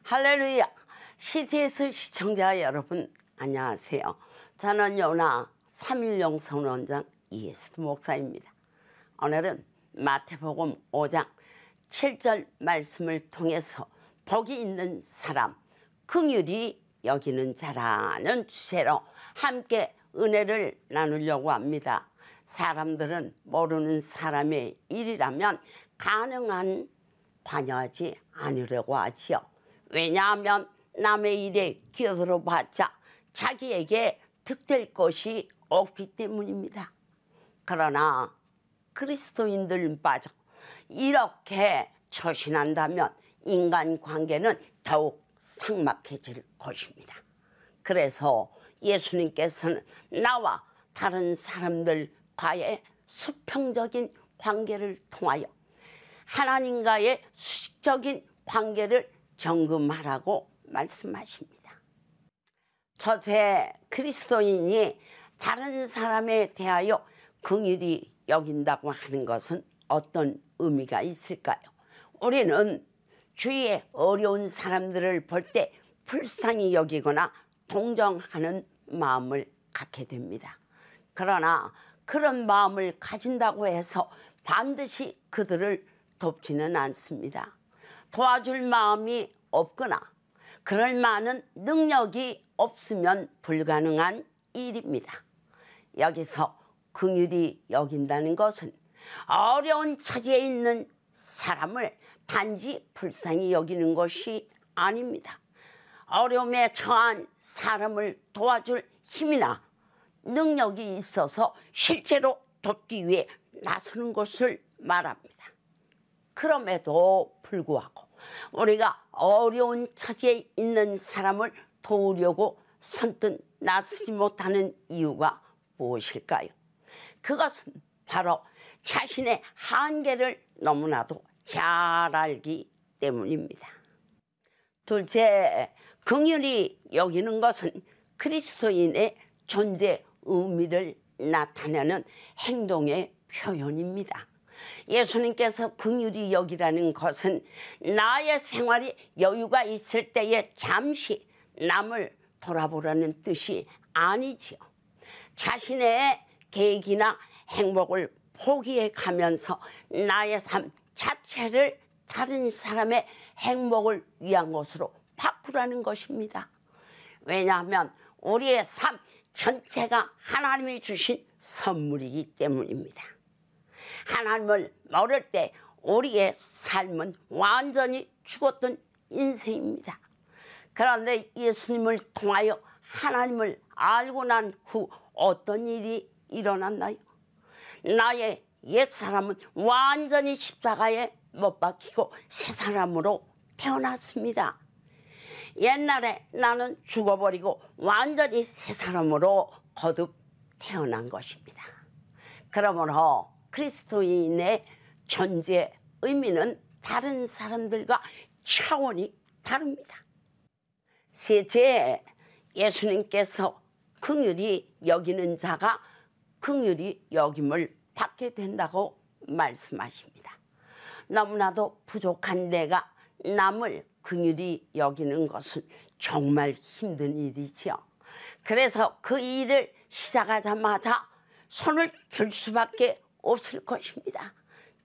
할렐루야. CTS 시청자 여러분 안녕하세요. 저는 요나 3.1령 선원장 이에스더 목사입니다. 오늘은 마태복음 5장 7절 말씀을 통해서 복이 있는 사람, 긍휼히 여기는 자라는 주제로 함께 은혜를 나누려고 합니다. 사람들은 모르는 사람의 일이라면 가능한 관여하지 않으려고 하지요. 왜냐하면 남의 일에 끼어들어봤자 자기에게 득될 것이 없기 때문입니다. 그러나 그리스도인들마저 이렇게 처신한다면 인간관계는 더욱 삭막해질 것입니다. 그래서 예수님께서는 나와 다른 사람들과의 수평적인 관계를 통하여 하나님과의 수직적인 관계를 점검하라고 말씀하십니다. 첫째, 그리스도인이 다른 사람에 대하여 긍휼히 여긴다고 하는 것은 어떤 의미가 있을까요? 우리는 주위에 어려운 사람들을 볼 때 불쌍히 여기거나 동정하는 마음을 갖게 됩니다. 그러나 그런 마음을 가진다고 해서 반드시 그들을 돕지는 않습니다. 도와줄 마음이 없거나 그럴 만한 능력이 없으면 불가능한 일입니다. 여기서 긍휼히 여긴다는 것은 어려운 처지에 있는 사람을 단지 불쌍히 여기는 것이 아닙니다. 어려움에 처한 사람을 도와줄 힘이나 능력이 있어서 실제로 돕기 위해 나서는 것을 말합니다. 그럼에도 불구하고 우리가 어려운 처지에 있는 사람을 도우려고 선뜻 나서지 못하는 이유가 무엇일까요? 그것은 바로 자신의 한계를 너무나도 잘 알기 때문입니다. 둘째, 긍휼히 여기는 것은 그리스도인의 존재 의미를 나타내는 행동의 표현입니다. 예수님께서 긍휼히 여기라는 것은 나의 생활이 여유가 있을 때에 잠시 남을 돌아보라는 뜻이 아니지요. 자신의 계획이나 행복을 포기해 가면서 나의 삶 자체를 다른 사람의 행복을 위한 것으로 바꾸라는 것입니다. 왜냐하면 우리의 삶 전체가 하나님이 주신 선물이기 때문입니다. 하나님을 모를 때 우리의 삶은 완전히 죽었던 인생입니다. 그런데 예수님을 통하여 하나님을 알고 난 후 어떤 일이 일어났나요? 나의 옛사람은 완전히 십자가에 못 박히고 새 사람으로 태어났습니다. 옛날에 나는 죽어버리고 완전히 새 사람으로 거듭 태어난 것입니다. 그러므로 그리스도인의 존재 의미는 다른 사람들과 차원이 다릅니다. 셋째, 예수님께서 긍휼히 여기는 자가 긍휼히 여김을 받게 된다고 말씀하십니다. 너무나도 부족한 내가 남을 긍휼히 여기는 것은 정말 힘든 일이지요. 그래서 그 일을 시작하자마자 손을 들 수밖에 없을 것입니다.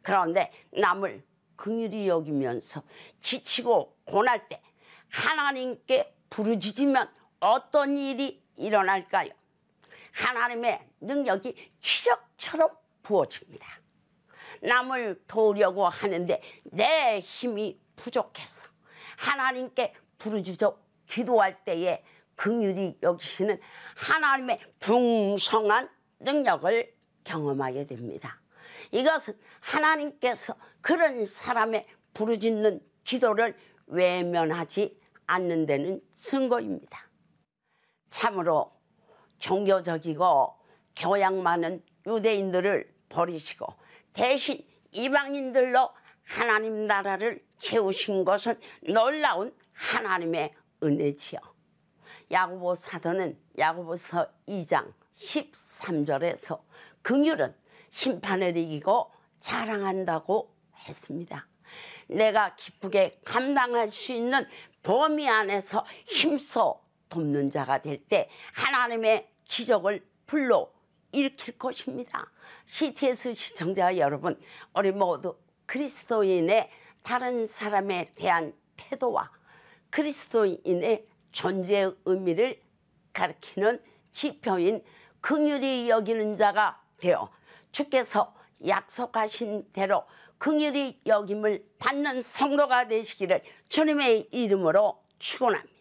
그런데 남을 긍휼히 여기면서 지치고 고날 때 하나님께 부르짖으면 어떤 일이 일어날까요? 하나님의 능력이 기적처럼 부어집니다. 남을 도우려고 하는데 내 힘이 부족해서 하나님께 부르짖어 기도할 때에 긍휼히 여기시는 하나님의 풍성한 능력을 경험하게 됩니다. 이것은 하나님께서 그런 사람의 부르짖는 기도를 외면하지 않는 데는 증거입니다. 참으로 종교적이고 교양 많은 유대인들을 버리시고 대신 이방인들로 하나님 나라를 채우신 것은 놀라운 하나님의 은혜지요. 야고보 사도는 야고보서 2장 13절에서 긍휼은 심판을 이기고 자랑한다고 했습니다. 내가 기쁘게 감당할 수 있는 범위 안에서 힘써 돕는 자가 될 때 하나님의 기적을 불러 일으킬 것입니다. CTS 시청자 여러분, 우리 모두 그리스도인의 다른 사람에 대한 태도와 그리스도인의 존재의 의미를 가리키는 지표인 긍휼히 여기는 자가 되어 주께서 약속하신 대로 긍휼히 여김을 받는 성도가 되시기를 주님의 이름으로 축원합니다.